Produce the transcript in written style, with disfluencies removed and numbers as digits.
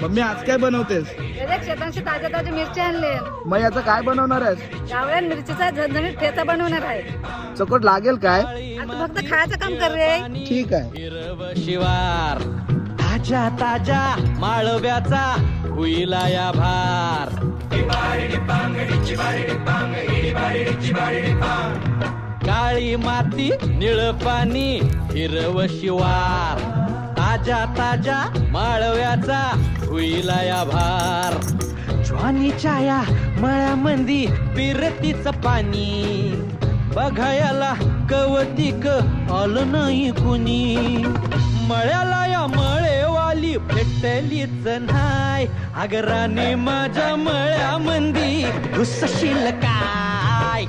Mummy आज काय बनवतेस? शेतांशी ताज्या ताज्या मिरच्या आणले. मग याचं काय बनवणार आहेस? गावरान मिरचीचा झणझणीत ठेचा बनवणार आहे. चकोट लागेल काय? आता फक्त खायचं काम कर रे. ठीक आहे. हिरव शिवार ताजा ताजा माळव्याचा हुईला या भार. काळी माती निळ पाणी हिरव शिवार ताजा ताजा माळव्याचा हुईला या भार. ज्वानीच्या या मळ्यामंदी पिरतीच पाणी बघायला कवतिक आलं नाही कुणी. मळ्याला या मळेवाली भेटलीच नाय अगराने माझ्या मळ्यामंदी घुसशील काय.